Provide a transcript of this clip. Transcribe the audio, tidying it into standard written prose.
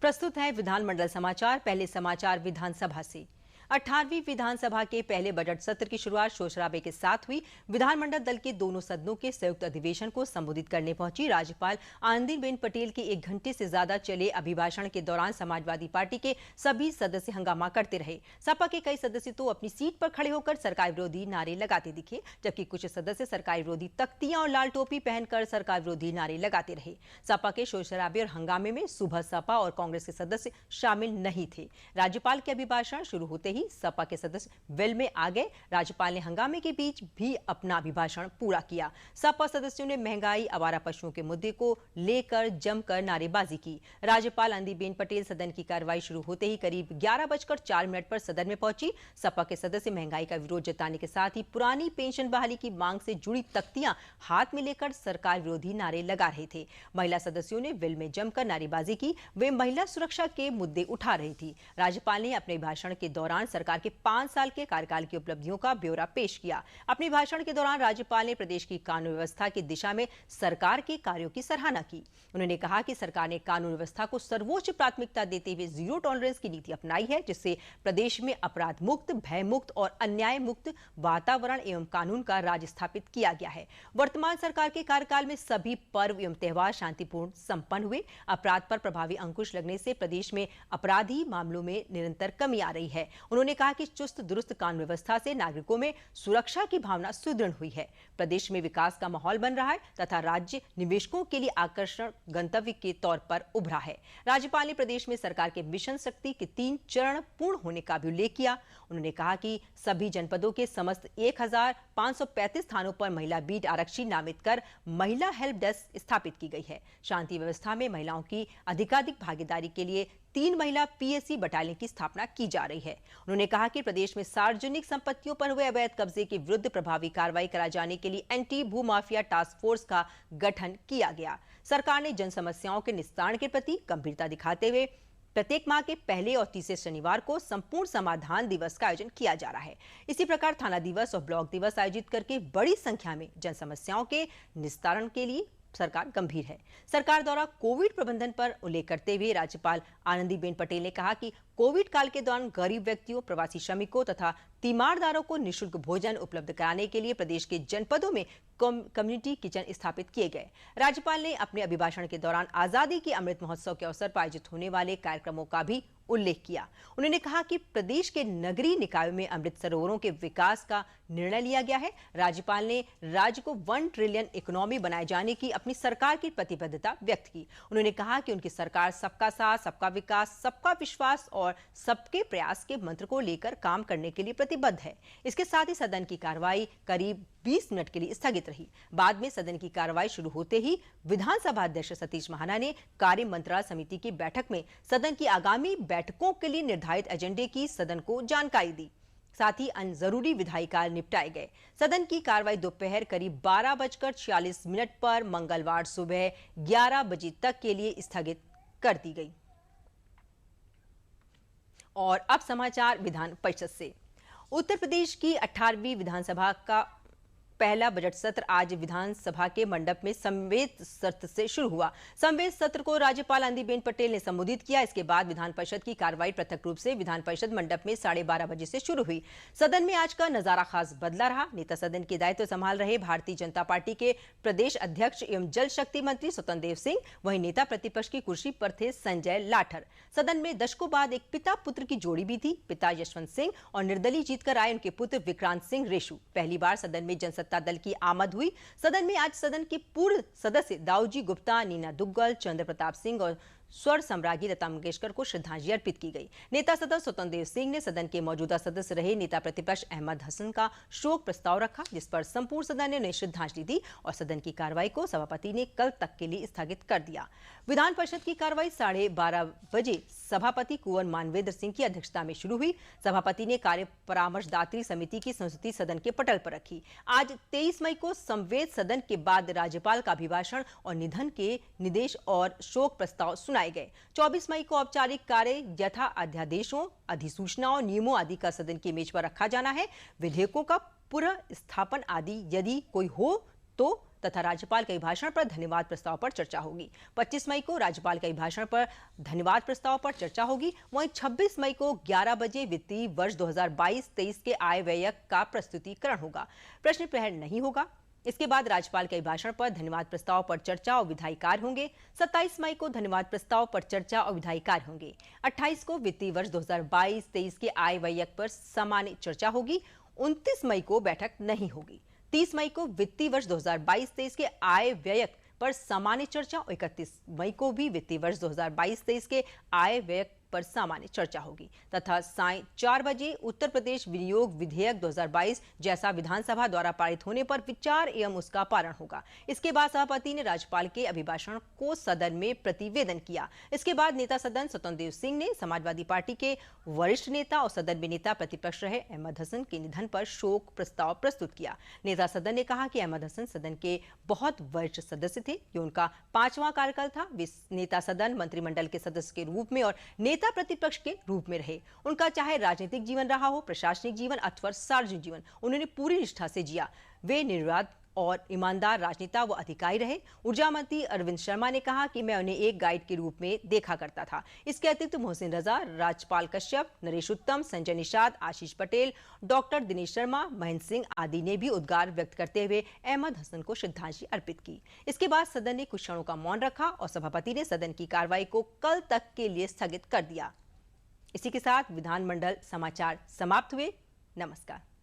प्रस्तुत है विधानमंडल समाचार। पहले समाचार विधानसभा से। 18वीं विधानसभा के पहले बजट सत्र की शुरुआत शोर-शराबे के साथ हुई। विधानमंडल दल के दोनों सदनों के संयुक्त अधिवेशन को संबोधित करने पहुंची राज्यपाल आनंदीबेन पटेल के 1 घंटे से ज्यादा चले अभिभाषण के दौरान समाजवादी पार्टी के सभी सदस्य हंगामा करते रहे। सपा के कई सदस्य तो अपनी सीट पर खड़े होकर सरकार विरोधी नारे लगाते दिखे, जबकि कुछ सदस्य सरकार विरोधी तख्तियां और लाल टोपी पहनकर सरकार विरोधी नारे लगाते रहे। सपा के शोर-शराबे और हंगामे में सुबह सपा और कांग्रेस के सदस्य शामिल नहीं थे। राज्यपाल के अभिभाषण शुरू होते ही सपा के सदस्य वेल में आ गए। राज्यपाल ने हंगामे के बीच भी अपना अभिभाषण पूरा किया। सपा सदस्यों ने महंगाई, आवारा पशुओं के मुद्दे को लेकर जमकर नारेबाजी की। राज्यपाल आनंदीबेन पटेल सदन की कार्रवाई शुरू होते ही करीब 11:04 पर सदन में पहुंची। सपा के सदस्य महंगाई का विरोध जताने के साथ ही पुरानी पेंशन बहाली की मांग से जुड़ी तख्तियां हाथ में लेकर सरकार विरोधी नारे लगा रहे थे। महिला सदस्यों ने वेल में जमकर नारेबाजी की। वे महिला सुरक्षा के मुद्दे उठा रही थी। राज्यपाल ने अपने भाषण के दौरान सरकार के 5 साल के कार्यकाल की उपलब्धियों का ब्यौरा पेश किया। अपने भाषण के दौरान राज्यपाल ने प्रदेश की कानून व्यवस्था की दिशा में सरकार के कार्यों की सराहना की। उन्होंने कहा कि सरकार ने कानून व्यवस्था को सर्वोच्च प्राथमिकता देते हुए जीरो टॉलरेंस की नीति अपनाई है, जिससे प्रदेश में अपराध मुक्त, भय मुक्त और अन्याय मुक्त वातावरण एवं कानून का राज स्थापित किया गया है। वर्तमान सरकार के कार्यकाल में सभी पर्व एवं त्योहार शांतिपूर्ण संपन्न हुए। अपराध पर प्रभावी अंकुश लगने से प्रदेश में अपराधी मामलों में निरंतर कमी आ रही है। उन्होंने कहा कि चुस्त दुरुस्त कानून व्यवस्था से नागरिकों में सुरक्षा की भावना सुदृढ़ हुई है। प्रदेश में विकास का माहौल बन रहा है तथा राज्य निवेशकों के लिए आकर्षण गंतव्य के तौर पर उभरा है। राज्यपाल ने प्रदेश में सरकार के मिशन शक्ति के 3 चरण पूर्ण होने का भी उल्लेख किया। उन्होंने कहा कि सभी जनपदों के समस्त 1535 स्थानों पर महिला बीट आरक्षी नामित कर महिला हेल्प डेस्क स्थापित की गई है। शांति व्यवस्था में महिलाओं की अधिकाधिक भागीदारी के लिए 3 महिला पीएसी बटालियन की स्थापना की जा रही है। उन्होंने कहा कि प्रदेश में सार्वजनिक संपत्तियों पर हुए अवैध कब्जे के विरुद्ध प्रभावी कार्रवाई कराए जाने के लिए एंटी भू माफिया टास्क फोर्स का गठन किया गया। सरकार ने जन समस्याओं के निस्तारण के प्रति गंभीरता दिखाते हुए प्रत्येक माह के पहले और तीसरे शनिवार को संपूर्ण समाधान दिवस का आयोजन किया जा रहा है। इसी प्रकार थाना दिवस और ब्लॉक दिवस आयोजित करके बड़ी संख्या में जन समस्याओं के निस्तारण के लिए सरकार गंभीर है। सरकार द्वारा कोविड प्रबंधन पर उल्लेख करते हुए राज्यपाल आनंदीबेन पटेल ने कहा कि कोविड काल के दौरान गरीब व्यक्तियों, प्रवासी श्रमिकों तथा तीमारदारों को निःशुल्क भोजन उपलब्ध कराने के लिए प्रदेश के जनपदों में कम्युनिटी किचन स्थापित किए गए। राज्यपाल ने अपने अभिभाषण के दौरान आजादी के अमृत महोत्सव के अवसर पर आयोजित होने वाले कार्यक्रमों का भी उल्लेख किया। उन्होंने कहा कि प्रदेश के नगरीय निकायों में अमृत सरोवरों के विकास का निर्णय लिया गया है। राज्यपाल ने राज्य को 1 ट्रिलियन इकोनॉमी बनाए जाने की अपनी सरकार की प्रतिबद्धता व्यक्त की। उन्होंने कहा कि उनकी सरकार सबका साथ, सबका विकास, सबका विश्वास और सबके प्रयास के मंत्र को लेकर काम करने के लिए प्रतिबद्ध है। इसके साथ ही सदन की कार्रवाई करीब 20 मिनट के लिए स्थगित रही। बाद में सदन की कार्रवाई शुरू होते ही विधानसभा अध्यक्ष सतीश महाना ने कार्य मंत्रणा समिति की बैठक में सदन की आगामी बैठकों के लिए निर्धारित एजेंडे की सदन को जानकारी दी। साथ ही अन्य जरूरी विधायी कार्य निपटाए गए। सदन की कार्रवाई दोपहर करीब 12:46 पर मंगलवार सुबह 11 बजे तक के लिए स्थगित कर दी गई। और अब समाचार विधान परिषद से। उत्तर प्रदेश की 18वीं विधानसभा का पहला बजट सत्र आज विधानसभा के मंडप में समवेत सत्र से शुरू हुआ। समवेत सत्र को राज्यपाल आनंदीबेन पटेल ने संबोधित किया। इसके बाद विधान परिषद की कार्रवाई पृथक रूप से विधान परिषद मंडप में 12:30 बजे से शुरू हुई। सदन में आज का नजारा खास बदला रहा। नेता सदन के दायित्व संभाल रहे भारतीय जनता पार्टी के प्रदेश अध्यक्ष एवं जल शक्ति मंत्री स्वतंत्र देव सिंह, वहीं नेता प्रतिपक्ष की कुर्सी पर थे संजय लाठर। सदन में दशकों बाद एक पिता पुत्र की जोड़ी भी थी। पिता यशवंत सिंह और निर्दलीय जीतकर आए उनके पुत्र विक्रांत सिंह रेशु। पहली बार सदन में जनसत्ता दल की आमद हुई। सदन में आज सदन के पूर्व सदस्य दाऊजी गुप्ता, नीना दुग्गल, चंद्र प्रताप सिंह और स्वर सम्राज्ञी लता मंगेशकर को श्रद्धांजलि अर्पित की गई। नेता सदस्य स्वतंत्र देव सिंह ने सदन के मौजूदा सदस्य रहे नेता प्रतिपक्ष अहमद हसन का शोक प्रस्ताव रखा, जिस पर संपूर्ण सदन ने उन्हें श्रद्धांजलि दी और सदन की कार्रवाई को सभापति ने कल तक के लिए स्थगित कर दिया। विधान परिषद की कार्रवाई 12:30 बजे सभापति कुंवर मानवेंद्र सिंह की अध्यक्षता में शुरू हुई। सभापति ने कार्य परामर्शदात्री समिति की संस्तुति सदन के पटल पर रखी। आज 23 मई को संवेद सदन के बाद राज्यपाल का अभिभाषण और निधन के निर्देश और शोक प्रस्ताव सुनाए गए। 24 मई को औपचारिक कार्य यथा अध्यादेशों, अधिसूचनाओं, नियमों आदि का सदन की मेज पर रखा जाना है। विधेयकों का पुनः स्थापन आदि यदि कोई हो तो तथा राज्यपाल के अभिभाषण पर धन्यवाद प्रस्ताव पर चर्चा होगी। 25 मई को राज्यपाल के अभिभाषण पर धन्यवाद प्रस्ताव पर चर्चा होगी। वहीं 26 मई को 11 बजे वित्तीय वर्ष 2022-23 के आय व्यय का प्रस्तुतिकरण होगा। प्रश्न प्रहर नहीं होगा। इसके बाद राज्यपाल के अभिभाषण पर धन्यवाद प्रस्ताव पर चर्चा और विधायी कार्य होंगे। 27 मई को धन्यवाद प्रस्ताव पर चर्चा और विधायी कार्य होंगे। 28 को वित्तीय वर्ष 2022-23 के आय व्यय पर सामान्य चर्चा होगी। 29 मई को बैठक नहीं होगी। 30 मई को वित्तीय वर्ष 2022-23 के आय व्यय पर सामान्य चर्चा और 31 मई को भी वित्तीय वर्ष 2022-23 के आय व्यय पर सामान्य चर्चा होगी तथा सायं 4 बजे उत्तर प्रदेश विनियोग विधेयक 2022 जैसा विधानसभा द्वारा पारित होने पर विचार एवं उसका पारण होगा। इसके बाद सभापति ने राज्यपाल के अभिभाषण को सदन में प्रतिवेदन किया। इसके बाद नेता सदन स्वतंत्र देव सिंह ने समाजवादी पार्टी के वरिष्ठ नेता और सदन में नेता प्रतिपक्ष रहे अहमद हसन के निधन पर शोक प्रस्ताव प्रस्तुत किया। नेता सदन ने कहा कि अहमद हसन सदन के बहुत वरिष्ठ सदस्य थे। ये उनका 5वां कार्यकाल था। वे नेता सदन मंत्रिमंडल के सदस्य के रूप में और नेता प्रतिपक्ष के रूप में रहे। उनका चाहे राजनीतिक जीवन रहा हो, प्रशासनिक जीवन अथवा सार्वजनिक जीवन, उन्होंने पूरी निष्ठा से जिया। वे निर्विवाद और ईमानदार राजनेता व अधिकारी रहे। ऊर्जा मंत्री अरविंद शर्मा ने कहा कि मैं उन्हें एक गाइड के रूप में देखा करता था। इसके अतिरिक्त मोहसिन रजा, राजपाल कश्यप, नरेश उत्तम, संजय निषाद, आशीष पटेल, डॉक्टर दिनेश शर्मा, महेंद्र सिंह आदि ने भी उद्गार व्यक्त करते हुए अहमद हसन को श्रद्धांजलि अर्पित की। इसके बाद सदन ने कुछ क्षणों का मौन रखा और सभापति ने सदन की कार्रवाई को कल तक के लिए स्थगित कर दिया। इसी के साथ विधानमंडल समाचार समाप्त हुए। नमस्कार।